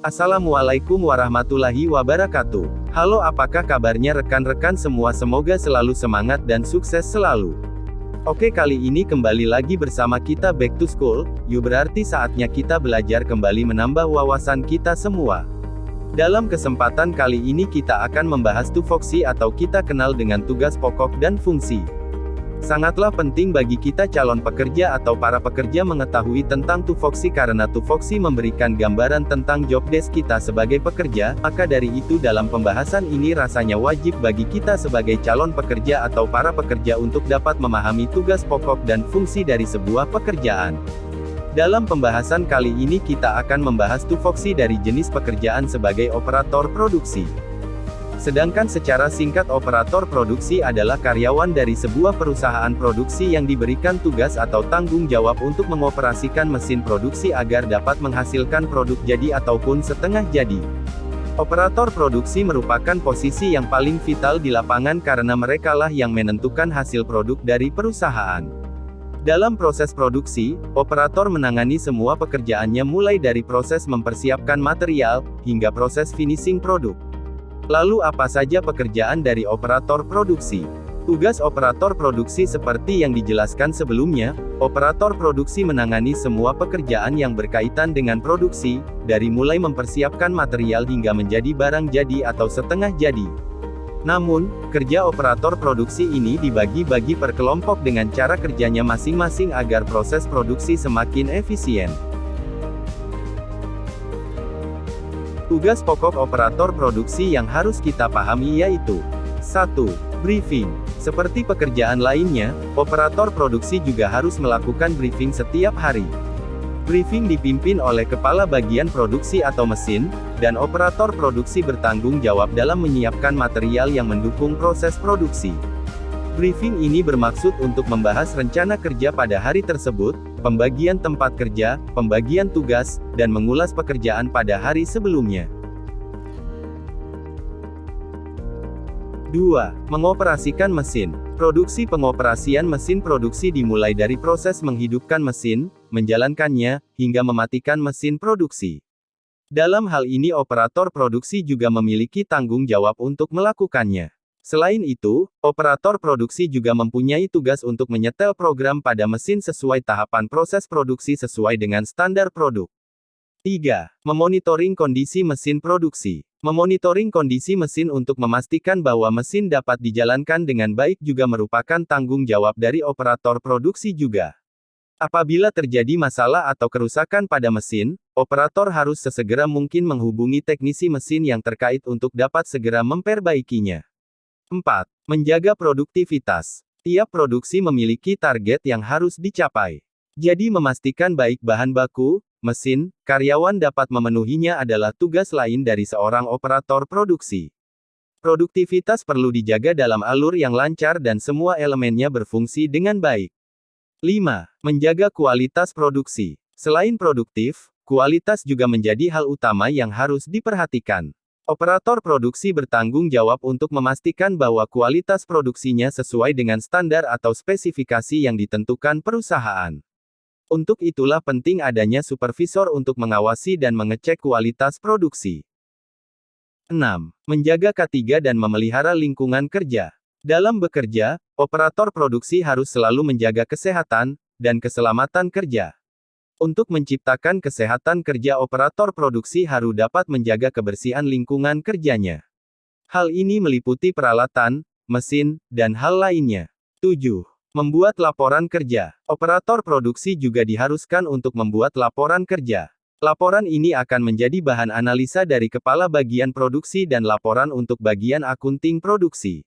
Assalamualaikum warahmatullahi wabarakatuh. Halo, apakah kabarnya rekan-rekan semua? Semoga selalu semangat dan sukses selalu. Oke, kali ini kembali lagi bersama kita Back to School. Yuk, berarti saatnya kita belajar kembali, menambah wawasan kita semua. Dalam kesempatan kali ini kita akan membahas tupoksi atau kita kenal dengan tugas pokok dan fungsi. Sangatlah penting bagi kita calon pekerja atau para pekerja mengetahui tentang tupoksi karena tupoksi memberikan gambaran tentang job desk kita sebagai pekerja. Maka dari itu dalam pembahasan ini rasanya wajib bagi kita sebagai calon pekerja atau para pekerja untuk dapat memahami tugas pokok dan fungsi dari sebuah pekerjaan. Dalam pembahasan kali ini kita akan membahas tupoksi dari jenis pekerjaan sebagai operator produksi. Sedangkan secara singkat, operator produksi adalah karyawan dari sebuah perusahaan produksi yang diberikan tugas atau tanggung jawab untuk mengoperasikan mesin produksi agar dapat menghasilkan produk jadi ataupun setengah jadi. Operator produksi merupakan posisi yang paling vital di lapangan karena merekalah yang menentukan hasil produk dari perusahaan. Dalam proses produksi, operator menangani semua pekerjaannya mulai dari proses mempersiapkan material, hingga proses finishing produk. Lalu apa saja pekerjaan dari operator produksi? Tugas operator produksi seperti yang dijelaskan sebelumnya, operator produksi menangani semua pekerjaan yang berkaitan dengan produksi, dari mulai mempersiapkan material hingga menjadi barang jadi atau setengah jadi. Namun, kerja operator produksi ini dibagi-bagi per kelompok dengan cara kerjanya masing-masing agar proses produksi semakin efisien. Tugas pokok operator produksi yang harus kita pahami yaitu 1. Briefing. Seperti pekerjaan lainnya, operator produksi juga harus melakukan briefing setiap hari. Briefing dipimpin oleh kepala bagian produksi atau mesin, dan operator produksi bertanggung jawab dalam menyiapkan material yang mendukung proses produksi. Briefing ini bermaksud untuk membahas rencana kerja pada hari tersebut, pembagian tempat kerja, pembagian tugas, dan mengulas pekerjaan pada hari sebelumnya. 2. Mengoperasikan mesin. Produksi. Pengoperasian mesin produksi dimulai dari proses menghidupkan mesin, menjalankannya, hingga mematikan mesin produksi. Dalam hal ini operator produksi juga memiliki tanggung jawab untuk melakukannya. Selain itu, operator produksi juga mempunyai tugas untuk menyetel program pada mesin sesuai tahapan proses produksi sesuai dengan standar produk. 3. Memonitoring kondisi mesin produksi. Memonitoring kondisi mesin untuk memastikan bahwa mesin dapat dijalankan dengan baik juga merupakan tanggung jawab dari operator produksi juga. Apabila terjadi masalah atau kerusakan pada mesin, operator harus sesegera mungkin menghubungi teknisi mesin yang terkait untuk dapat segera memperbaikinya. 4. Menjaga produktivitas. Tiap produksi memiliki target yang harus dicapai. Jadi memastikan baik bahan baku, mesin, karyawan dapat memenuhinya adalah tugas lain dari seorang operator produksi. Produktivitas perlu dijaga dalam alur yang lancar dan semua elemennya berfungsi dengan baik. 5. Menjaga kualitas produksi. Selain produktif, kualitas juga menjadi hal utama yang harus diperhatikan. Operator produksi bertanggung jawab untuk memastikan bahwa kualitas produksinya sesuai dengan standar atau spesifikasi yang ditentukan perusahaan. Untuk itulah penting adanya supervisor untuk mengawasi dan mengecek kualitas produksi. 6. Menjaga K3 dan memelihara lingkungan kerja. Dalam bekerja, operator produksi harus selalu menjaga kesehatan dan keselamatan kerja. Untuk menciptakan kesehatan kerja, operator produksi harus dapat menjaga kebersihan lingkungan kerjanya. Hal ini meliputi peralatan, mesin, dan hal lainnya. 7. Membuat laporan kerja. Operator produksi juga diharuskan untuk membuat laporan kerja. Laporan ini akan menjadi bahan analisa dari kepala bagian produksi dan laporan untuk bagian akunting produksi.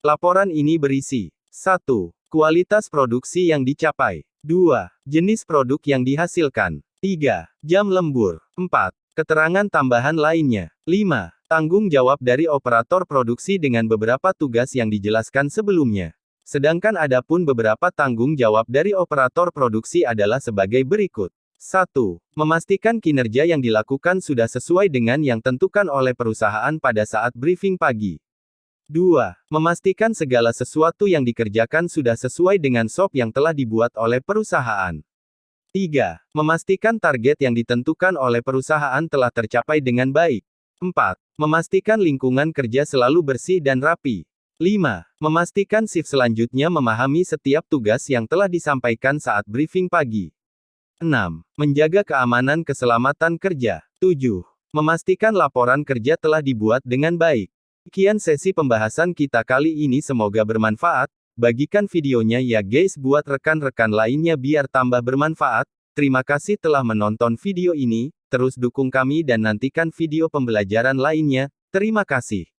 Laporan ini berisi 1. Kualitas produksi yang dicapai. 2. Jenis produk yang dihasilkan. 3. Jam lembur. 4. Keterangan tambahan lainnya. 5. Tanggung jawab dari operator produksi dengan beberapa tugas yang dijelaskan sebelumnya. Sedangkan adapun beberapa tanggung jawab dari operator produksi adalah sebagai berikut. 1. Memastikan kinerja yang dilakukan sudah sesuai dengan yang tentukan oleh perusahaan pada saat briefing pagi. 2. Memastikan segala sesuatu yang dikerjakan sudah sesuai dengan SOP yang telah dibuat oleh perusahaan. 3. Memastikan target yang ditentukan oleh perusahaan telah tercapai dengan baik. 4. Memastikan lingkungan kerja selalu bersih dan rapi. 5. Memastikan shift selanjutnya memahami setiap tugas yang telah disampaikan saat briefing pagi. 6. Menjaga keamanan keselamatan kerja. 7. Memastikan laporan kerja telah dibuat dengan baik. Sekian sesi pembahasan kita kali ini, semoga bermanfaat. Bagikan videonya ya guys buat rekan-rekan lainnya biar tambah bermanfaat. Terima kasih telah menonton video ini, terus dukung kami dan nantikan video pembelajaran lainnya. Terima kasih.